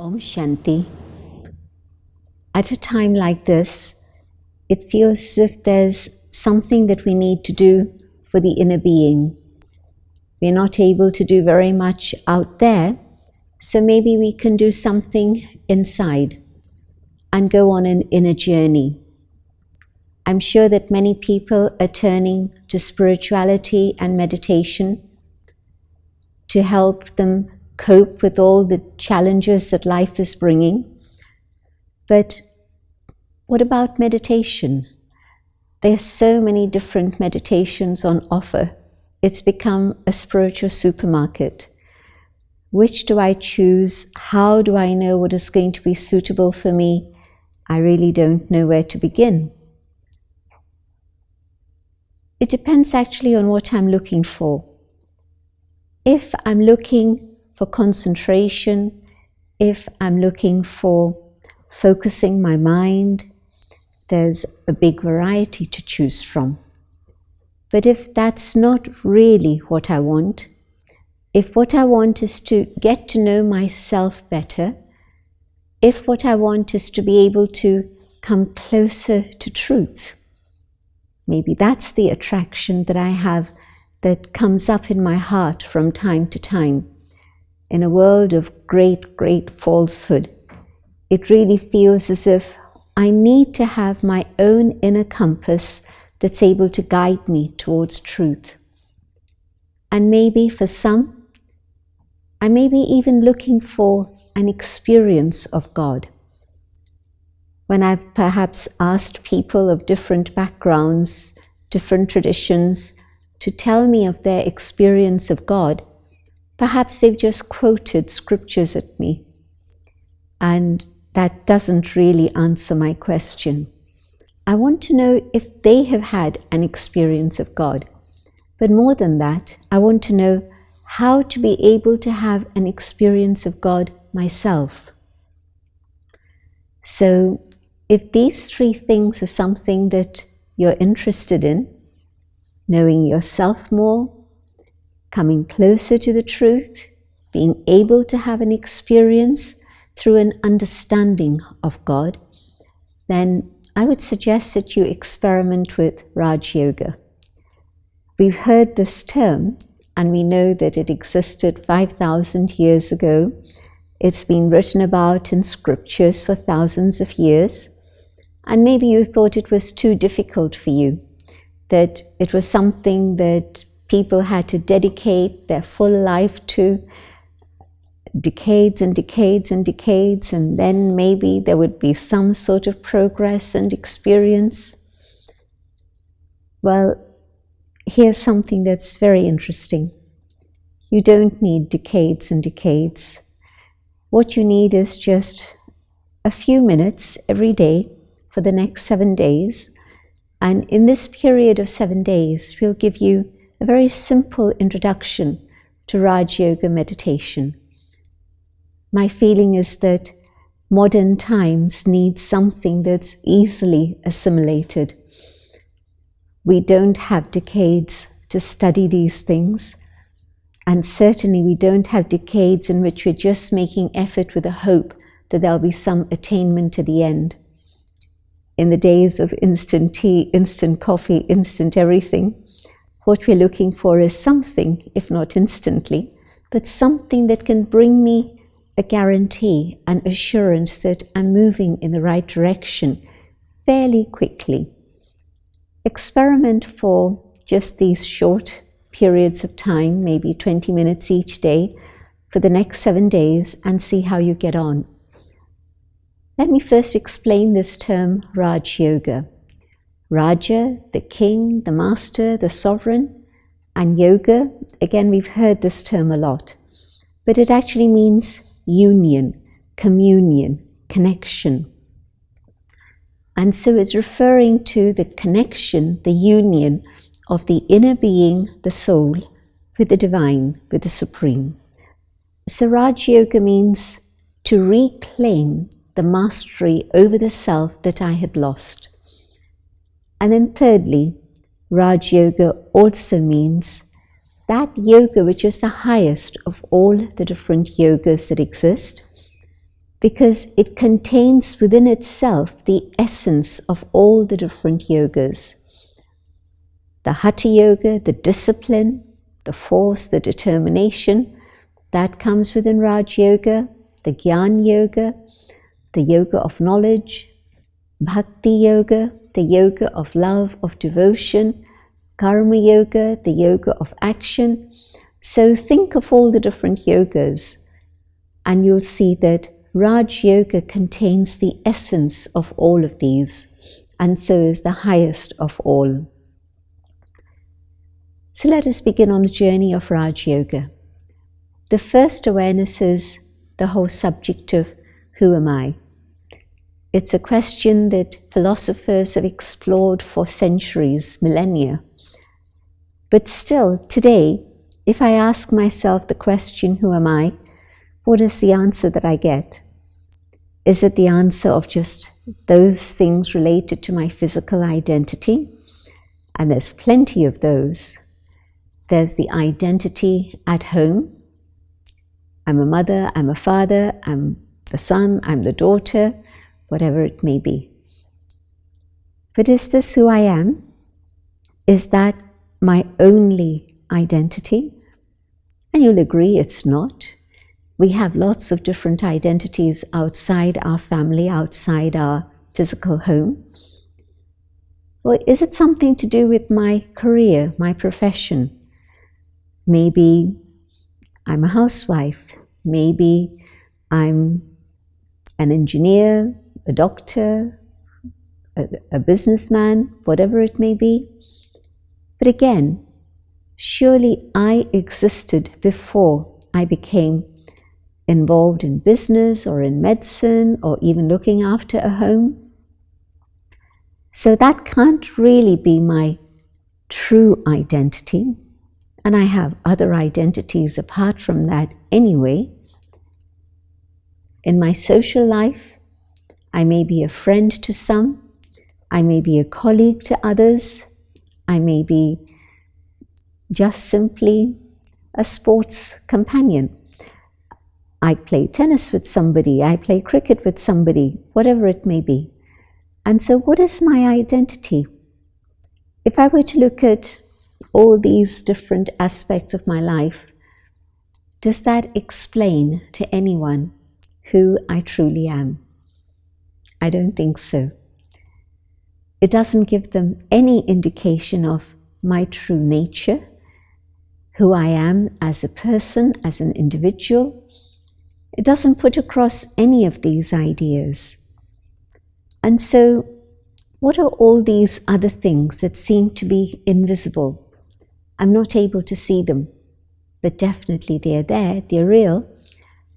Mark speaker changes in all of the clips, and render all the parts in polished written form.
Speaker 1: Om Shanti. At a time like this, it feels as if there's something that we need to do for the inner being. We're not able to do very much out there, so maybe we can do something inside and go on an inner journey. I'm sure that many people are turning to spirituality and meditation to help them cope with all the challenges that life is bringing. But what about meditation? There's so many different meditations on offer. It's become a spiritual supermarket. Which do I choose? How do I know what is going to be suitable for me? I really don't know where to begin. It depends actually on what I'm looking for. If I'm looking for concentration, if I'm looking for focusing my mind, there's a big variety to choose from. But if that's not really what I want, if what I want is to get to know myself better, if what I want is to be able to come closer to truth, maybe that's the attraction that I have that comes up in my heart from time to time. In a world of great falsehood, it really feels as if I need to have my own inner compass that's able to guide me towards truth. And maybe for some, I may be even looking for an experience of God. When I've perhaps asked people of different backgrounds, different traditions, to tell me of their experience of God, perhaps they've just quoted scriptures at me. And that doesn't really answer my question. I want to know if they have had an experience of God. But more than that, I want to know how to be able to have an experience of God myself. So, if these three things are something that you're interested in, knowing yourself more, coming closer to the truth, being able to have an experience through an understanding of God, then I would suggest that you experiment with Raj Yoga. We've heard this term, and we know that it existed 5,000 years ago. It's been written about in scriptures for thousands of years, and maybe you thought it was too difficult for you, that it was something that people had to dedicate their full life to, decades and decades and decades, and then maybe there would be some sort of progress and experience. Well, here's something that's very interesting. You don't need decades and decades. What you need is just a few minutes every day for the next 7 days. And in this period of 7 days, we'll give you a very simple introduction to Raj Yoga meditation. My feeling is that modern times need something that's easily assimilated. We don't have decades to study these things, and certainly we don't have decades in which we're just making effort with a hope that there'll be some attainment at the end. In the days of instant tea, instant coffee, instant everything, what we're looking for is something, if not instantly, but something that can bring me a guarantee, an assurance that I'm moving in the right direction fairly quickly. Experiment for just these short periods of time, maybe 20 minutes each day, for the next 7 days, and see how you get on. Let me first explain this term Raj Yoga. Raja, the king, the master, the sovereign, and yoga, again we've heard this term a lot, but it actually means union, communion, connection. And so it's referring to the connection, the union of the inner being, the soul, with the divine, with the supreme. So Raj Yoga means to reclaim the mastery over the self that I had lost. And then thirdly, Raj Yoga also means that yoga which is the highest of all the different yogas that exist, because it contains within itself the essence of all the different yogas. The Hatha Yoga, the discipline, the force, the determination, that comes within Raj Yoga, the Gyan Yoga, the Yoga of knowledge, Bhakti Yoga, the Yoga of love, of devotion, Karma Yoga, the Yoga of action. So think of all the different yogas and you'll see that Raj Yoga contains the essence of all of these, and so is the highest of all. So let us begin on the journey of Raj Yoga. The first awareness is the whole subject of who am I? It's a question that philosophers have explored for centuries, millennia. But still, today, if I ask myself the question, who am I? What is the answer that I get? Is it the answer of just those things related to my physical identity? And there's plenty of those. There's the identity at home. I'm a mother, I'm a father, I'm the son, I'm the daughter, whatever it may be. But is this who I am? Is that my only identity? And you'll agree it's not. We have lots of different identities outside our family, outside our physical home. Or is it something to do with my career, my profession? Maybe I'm a housewife. Maybe I'm an engineer, a doctor, a businessman, whatever it may be. But again, surely I existed before I became involved in business or in medicine or even looking after a home. So that can't really be my true identity. And I have other identities apart from that anyway. In my social life, I may be a friend to some, I may be a colleague to others, I may be just simply a sports companion. I play tennis with somebody, I play cricket with somebody, whatever it may be. And so what is my identity? If I were to look at all these different aspects of my life, does that explain to anyone who I truly am? I don't think so. It doesn't give them any indication of my true nature, who I am as a person, as an individual. It doesn't put across any of these ideas. And so, what are all these other things that seem to be invisible? I'm not able to see them, but definitely they're there, they're real.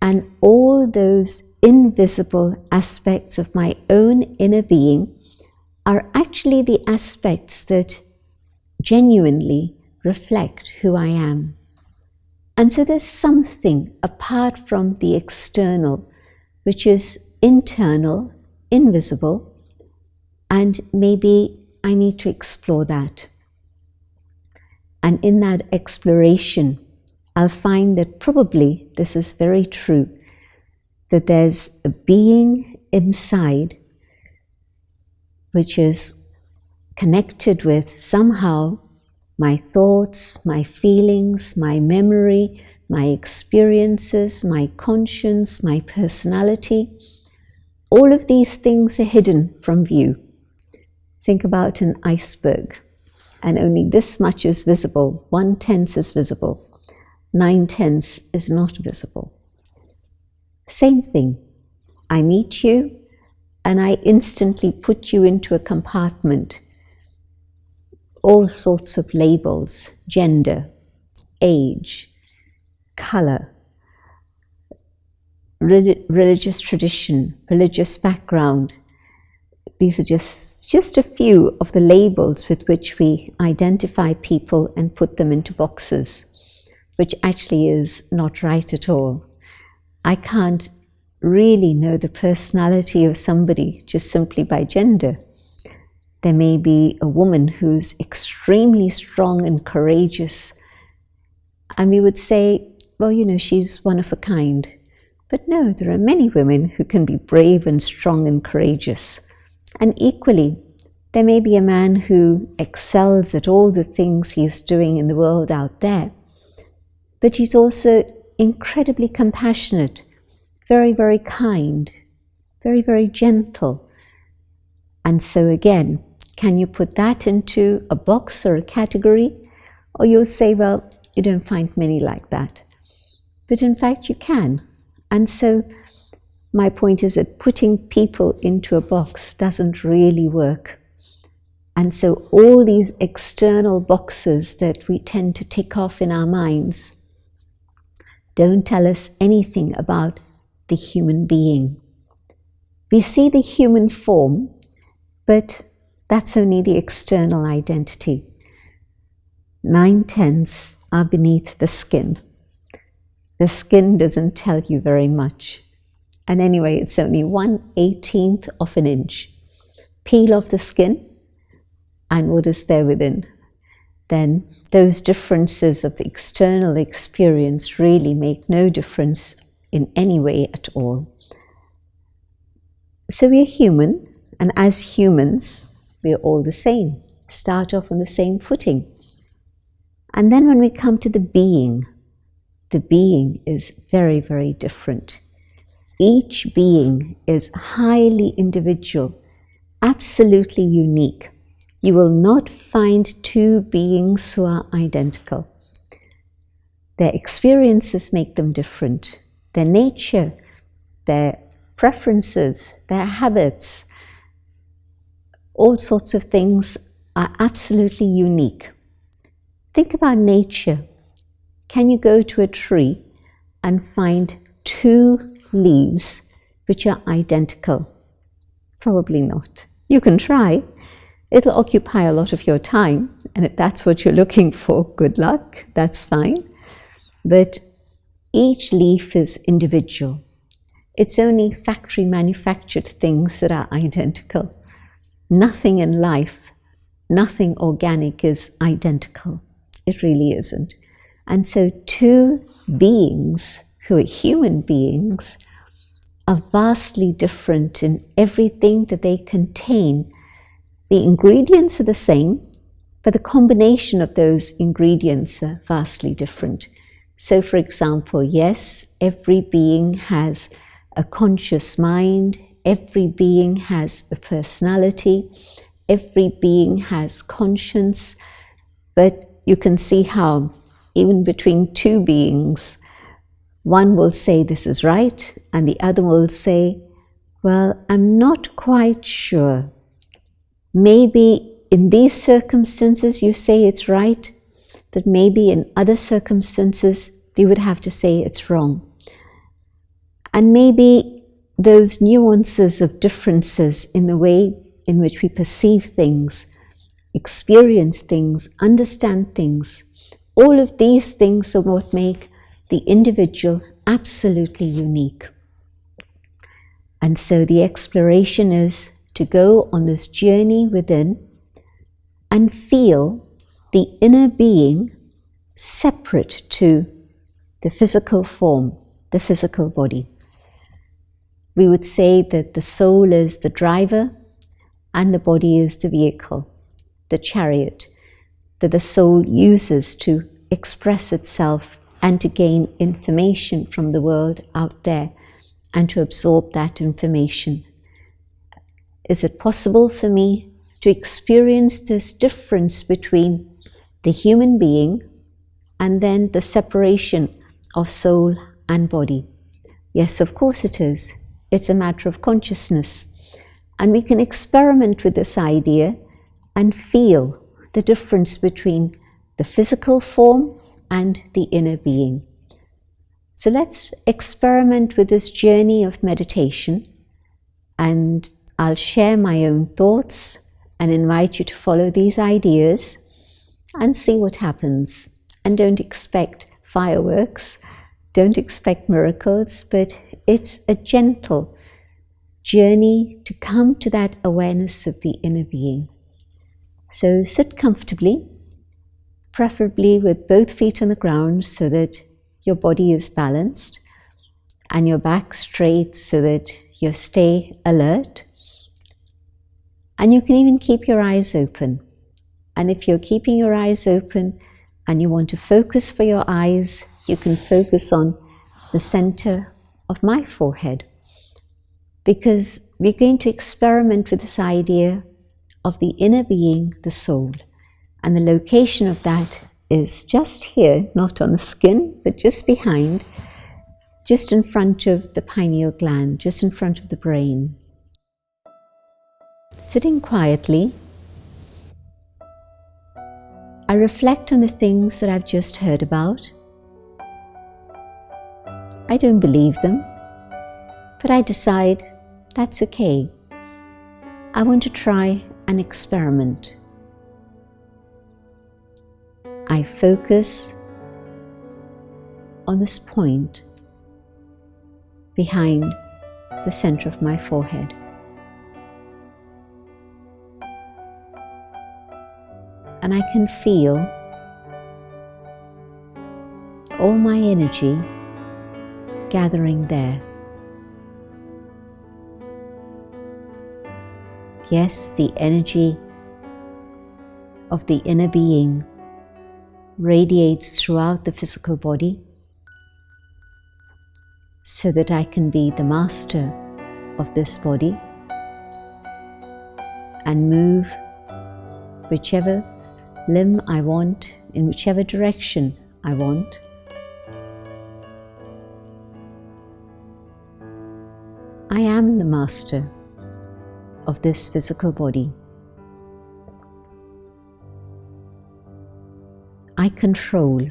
Speaker 1: And all those invisible aspects of my own inner being are actually the aspects that genuinely reflect who I am. And so there's something apart from the external, which is internal, invisible, and maybe I need to explore that. And in that exploration, I'll find that probably this is very true, that there's a being inside which is connected with somehow my thoughts, my feelings, my memory, my experiences, my conscience, my personality. All of these things are hidden from view. Think about an iceberg, and only this much is visible. 1/10 is visible. 9/10 is not visible. Same thing. I meet you, and I instantly put you into a compartment. All sorts of labels, gender, age, color, religious tradition, religious background. These are just a few of the labels with which we identify people and put them into boxes, which actually is not right at all. I can't really know the personality of somebody just simply by gender. There may be a woman who's extremely strong and courageous, and we would say, well, you know, she's one of a kind. But no, there are many women who can be brave and strong and courageous. And equally, there may be a man who excels at all the things he's doing in the world out there, but he's also incredibly compassionate, very, very kind, very, very gentle. And so again, can you put that into a box or a category? Or you'll say, well, you don't find many like that. But in fact, you can. And so my point is that putting people into a box doesn't really work. And so all these external boxes that we tend to tick off in our minds don't tell us anything about the human being. We see the human form, but that's only the external identity. 9/10 are beneath the skin. The skin doesn't tell you very much. And anyway, it's only 1/18 of an inch. Peel off the skin, and what is there within? Then those differences of the external experience really make no difference in any way at all. So we are human, and as humans, we are all the same. Start off on the same footing. And then when we come to the being is very, very different. Each being is highly individual, absolutely unique. You will not find two beings who are identical. Their experiences make them different. Their nature, their preferences, their habits, all sorts of things are absolutely unique. Think about nature. Can you go to a tree and find two leaves which are identical? Probably not. You can try. It'll occupy a lot of your time, and if that's what you're looking for, good luck, that's fine. But each leaf is individual. It's only factory manufactured things that are identical. Nothing in life, nothing organic is identical. It really isn't. And so two beings who are human beings are vastly different in everything that they contain. The ingredients are the same, but the combination of those ingredients are vastly different. So for example, yes, every being has a conscious mind, every being has a personality, every being has conscience, but you can see how even between two beings, one will say this is right, and the other will say, well, I'm not quite sure. Maybe in these circumstances you say it's right, but maybe in other circumstances you would have to say it's wrong. And maybe those nuances of differences in the way in which we perceive things, experience things, understand things, all of these things are what make the individual absolutely unique. And so the exploration is to go on this journey within and feel the inner being separate to the physical form, the physical body. We would say that the soul is the driver and the body is the vehicle, the chariot, that the soul uses to express itself and to gain information from the world out there and to absorb that information. Is it possible for me to experience this difference between the human being and then the separation of soul and body? Yes, of course it is. It's a matter of consciousness. And we can experiment with this idea and feel the difference between the physical form and the inner being. So let's experiment with this journey of meditation, and I'll share my own thoughts and invite you to follow these ideas and see what happens. And don't expect fireworks, don't expect miracles, but it's a gentle journey to come to that awareness of the inner being. So sit comfortably, preferably with both feet on the ground so that your body is balanced, and your back straight so that you stay alert. And you can even keep your eyes open. And if you're keeping your eyes open and you want to focus for your eyes, you can focus on the center of my forehead. Because we're going to experiment with this idea of the inner being, the soul. And the location of that is just here, not on the skin, but just behind, just in front of the pineal gland, just in front of the brain. Sitting quietly, I reflect on the things that I've just heard about. I don't believe them, but I decide that's okay. I want to try an experiment. I focus on this point behind the center of my forehead. And I can feel all my energy gathering there. Yes, the energy of the inner being radiates throughout the physical body so that I can be the master of this body and move whichever limb I want, in whichever direction I want. I am the master of this physical body. I control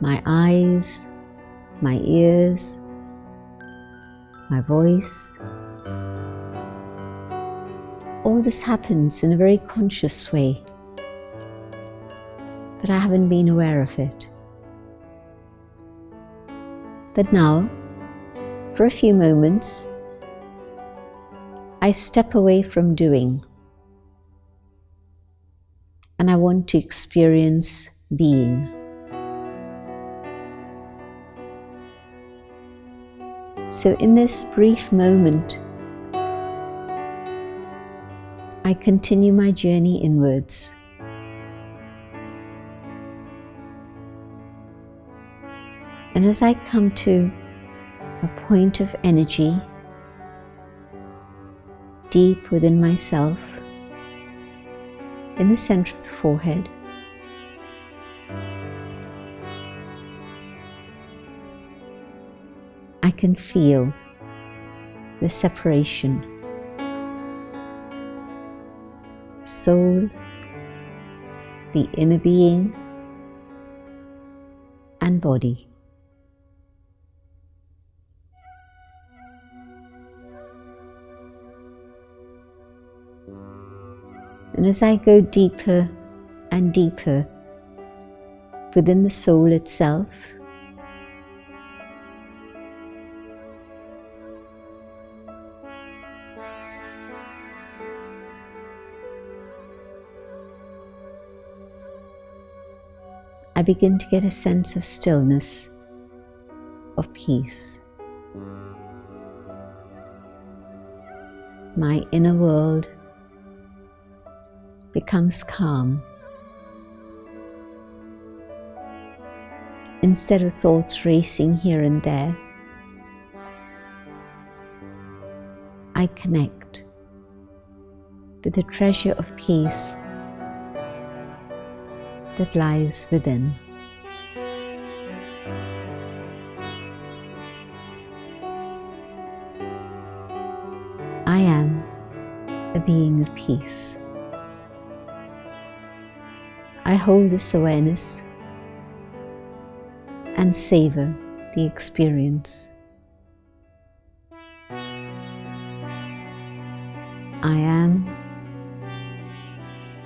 Speaker 1: my eyes, my ears, my voice. All this happens in a very conscious way, but I haven't been aware of it. But now, for a few moments, I step away from doing, and I want to experience being. So in this brief moment, I continue my journey inwards. And as I come to a point of energy deep within myself, in the center of the forehead, I can feel the separation. Soul, the inner being, and body. And as I go deeper and deeper within the soul itself, I begin to get a sense of stillness, of peace. My inner world becomes calm. Instead of thoughts racing here and there, I connect with the treasure of peace that lies within. I am a being of peace. I hold this awareness and savor the experience. I am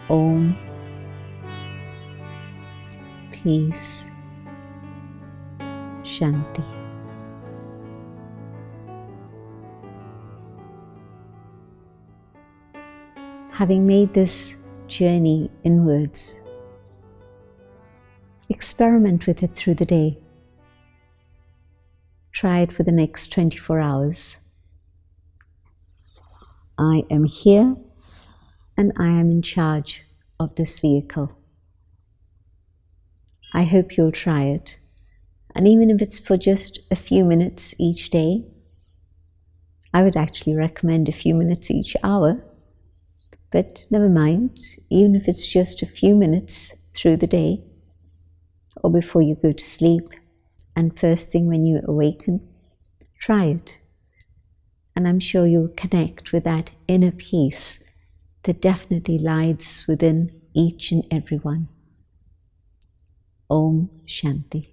Speaker 1: Om, peace, Shanti. Having made this journey inwards, experiment with it through the day. Try it for the next 24 hours. I am here and I am in charge of this vehicle. I hope you'll try it. And even if it's for just a few minutes each day, I would actually recommend a few minutes each hour. But never mind, even if it's just a few minutes through the day, or before you go to sleep, and first thing when you awaken, try it. And I'm sure you'll connect with that inner peace that definitely lies within each and every one. Om Shanti.